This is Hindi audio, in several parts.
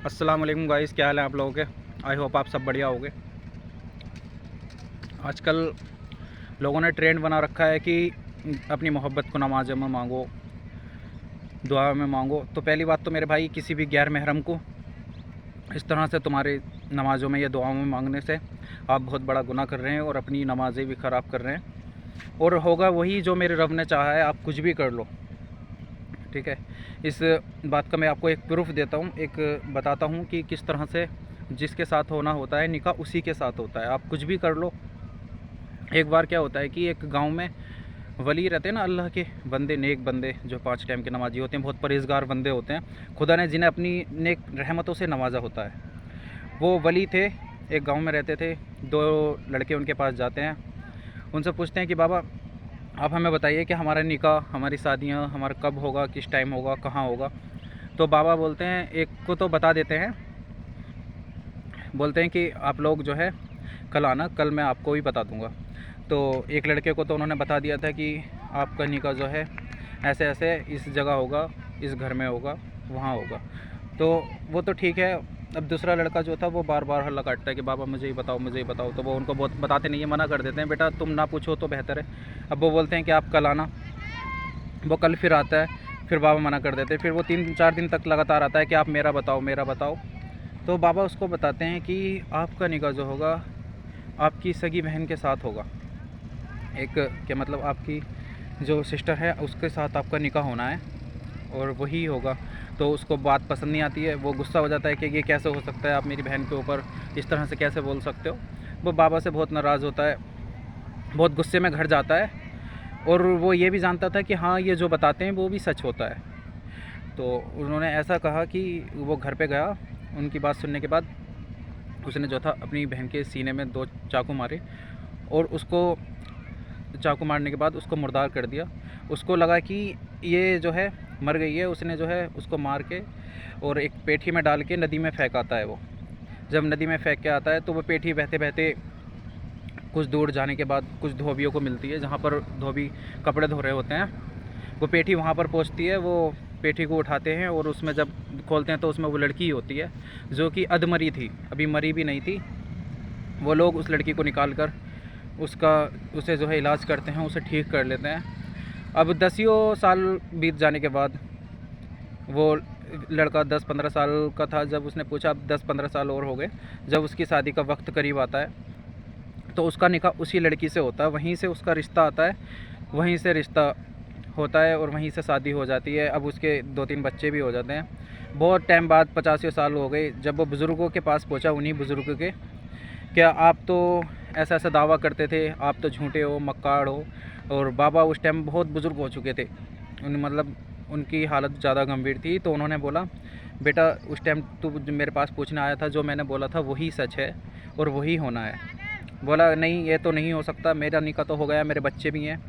अस्सलाम वालेकुम गाइस, क्या हाल है आप लोगों के। आई होप आप सब बढ़िया होगे। आजकल लोगों ने ट्रेंड बना रखा है कि अपनी मोहब्बत को नमाज़ों में मांगो, दुआ में मांगो। तो पहली बात तो मेरे भाई, किसी भी गैर महरम को इस तरह से तुम्हारे नमाज़ों में या दुआओं में मांगने से आप बहुत बड़ा गुनाह कर रहे हैं और अपनी नमाज़ें भी ख़राब कर रहे हैं। और होगा वही जो मेरे रब ने चाहा है। आप कुछ भी कर लो, ठीक है। इस बात का मैं आपको एक प्रूफ देता हूँ, एक बताता हूँ कि किस तरह से जिसके साथ होना होता है निकाह उसी के साथ होता है। आप कुछ भी कर लो। एक बार क्या होता है कि एक गांव में वली रहते हैं ना, अल्लाह के बंदे, नेक बंदे जो 5 टाइम के नमाजी होते हैं, बहुत परहेज़गार बंदे होते हैं, खुदा ने जिन्हें अपनी नेक रहमतों से नवाजा होता है। वो वली थे, एक गाँव में रहते थे। 2 लड़के उनके पास जाते हैं, उनसे पूछते हैं कि बाबा आप हमें बताइए कि हमारा निकाह, हमारी शादियाँ हमारा कब होगा, किस टाइम होगा, कहाँ होगा। तो बाबा बोलते हैं, एक को तो बता देते हैं, बोलते हैं कि आप लोग जो है कल आना, कल मैं आपको भी बता दूंगा। तो एक लड़के को तो उन्होंने बता दिया था कि आपका निकाह जो है ऐसे ऐसे इस जगह होगा, इस घर में होगा, वहाँ होगा। तो वो तो ठीक है। अब दूसरा लड़का जो था वो बार बार हल्ला काटता है कि बाबा मुझे ही बताओ, मुझे ही बताओ। तो वो उनको बहुत बताते नहीं है, मना कर देते हैं, बेटा तुम ना पूछो तो बेहतर है। अब वो बोलते हैं कि आप कल आना। वो कल फिर आता है, फिर बाबा मना कर देते हैं। फिर वो 3-4 दिन तक लगातार आता है कि आप मेरा बताओ, मेरा बताओ। तो बाबा उसको बताते हैं कि आपका निकाह जो होगा आपकी सगी बहन के साथ होगा। एक क्या मतलब, आपकी जो सिस्टर है उसके साथ आपका निकाह होना है और वही होगा। तो उसको बात पसंद नहीं आती है, वो गुस्सा हो जाता है कि ये कैसे हो सकता है, आप मेरी बहन के ऊपर इस तरह से कैसे बोल सकते हो। वो बाबा से बहुत नाराज़ होता है, बहुत गुस्से में घर जाता है। और वो ये भी जानता था कि हाँ, ये जो बताते हैं वो भी सच होता है। तो उन्होंने ऐसा कहा कि वो घर पे गया। उनकी बात सुनने के बाद उसने जो था अपनी बहन के सीने में 2 चाकू मारे और उसको चाकू मारने के बाद उसको मुर्दार कर दिया। उसको लगा कि ये जो है मर गई है। उसने जो है उसको मार के और एक पेठी में डाल के नदी में फेंक आता है। वो जब नदी में फेंक के आता है तो वो पेठी बहते बहते कुछ दूर जाने के बाद कुछ धोबियों को मिलती है, जहाँ पर धोबी कपड़े धो रहे होते हैं। वो पेठी वहाँ पर पहुँचती है। वो पेठी को उठाते हैं और उसमें जब खोलते हैं तो उसमें वो लड़की होती है जो कि अधमरी थी, अभी मरी भी नहीं थी। वो लोग उस लड़की को निकाल कर उसे जो है इलाज करते हैं, उसे ठीक कर लेते हैं। अब 10 साल बीत जाने के बाद वो लड़का 10-15 साल का था जब उसने पूछा। अब 10-15 साल और हो गए। जब उसकी शादी का वक्त करीब आता है तो उसका निकाह उसी लड़की से होता है, वहीं से उसका रिश्ता आता है, वहीं से रिश्ता होता है और वहीं से शादी हो जाती है। अब उसके 2-3 बच्चे भी हो जाते हैं। बहुत टाइम बाद 50 साल हो गए, जब वो बुज़ुर्गों के पास पहुंचा, उन्हीं बुज़ुर्गों के, क्या आप तो ऐसा ऐसा दावा करते थे, आप तो झूठे हो, मक्कार हो। और बाबा उस टाइम बहुत बुज़ुर्ग हो चुके थे, मतलब उनकी हालत ज़्यादा गंभीर थी। तो उन्होंने बोला, बेटा उस टाइम तू मेरे पास पूछने आया था, जो मैंने बोला था वही सच है और वही होना है। बोला नहीं, ये तो नहीं हो सकता, मेरा निकाह तो हो गया, मेरे बच्चे भी हैं।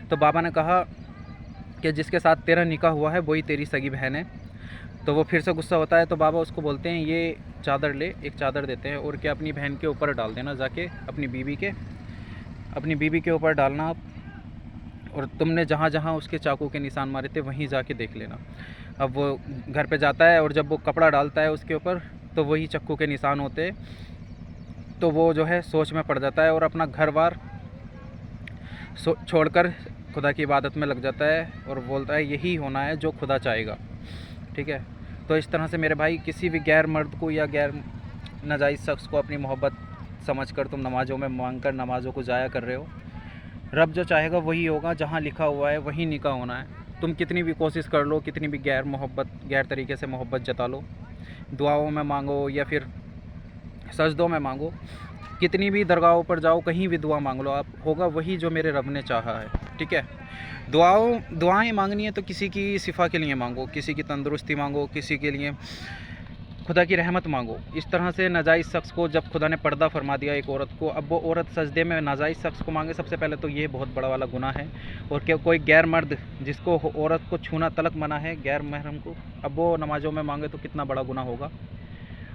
तो बाबा ने कहा कि जिसके साथ तेरा निकाह हुआ है वही तेरी सगी बहन है। तो वो फिर से गुस्सा होता है। तो बाबा उसको बोलते हैं, ये चादर ले, एक चादर देते हैं और क्या अपनी बहन के ऊपर डाल देना, जाके अपनी बीवी के ऊपर डालना आप, और तुमने जहाँ जहाँ उसके चाकू के निशान मारे थे वहीं जाके देख लेना। अब वो घर पे जाता है और जब वो कपड़ा डालता है उसके ऊपर तो वही चाकू के निशान होते हैं। तो वो जो है सोच में पड़ जाता है और अपना घर बार छोड़कर खुदा की इबादत में लग जाता है और बोलता है यही होना है जो खुदा चाहेगा, ठीक है। तो इस तरह से मेरे भाई, किसी भी गैर मर्द को या गैर नाजायज़ शख्स को अपनी मोहब्बत समझकर तुम नमाज़ों में मांगकर नमाज़ों को ज़ाया कर रहे हो। रब जो चाहेगा वही होगा, जहाँ लिखा हुआ है वही निकाह होना है। तुम कितनी भी कोशिश कर लो, कितनी भी गैर तरीके से मोहब्बत जता लो, दुआओं में मांगो या फिर सजदों में मांगो, कितनी भी दरगाहों पर जाओ, कहीं भी दुआ मांग लो, आप होगा वही जो मेरे रब ने चाहा है, ठीक है। दुआएं मांगनी है तो किसी की शिफा के लिए मांगो, किसी की तंदुरुस्ती मांगो, किसी के लिए खुदा की रहमत मांगो। इस तरह से नाजायज़ शख्स को जब खुदा ने पर्दा फरमा दिया एक औरत को, अब वो औरत सजदे में नाजायज़ शख्स को मांगे, सबसे पहले तो ये बहुत बड़ा वाला गुनाह है। और क्या कोई गैर मर्द जिसको औरत को छूना तलक मना है, गैर महरम को, अब वो नमाज़ों में मांगे तो कितना बड़ा गुनाह होगा।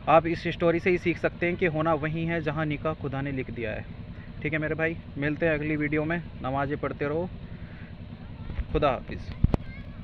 आप इस स्टोरी से ही सीख सकते हैं कि होना वही है जहाँ निकाह खुदा ने लिख दिया है, ठीक है मेरे भाई। मिलते हैं अगली वीडियो में, नमाज़ें पढ़ते रहो। खुदा हाफिज़।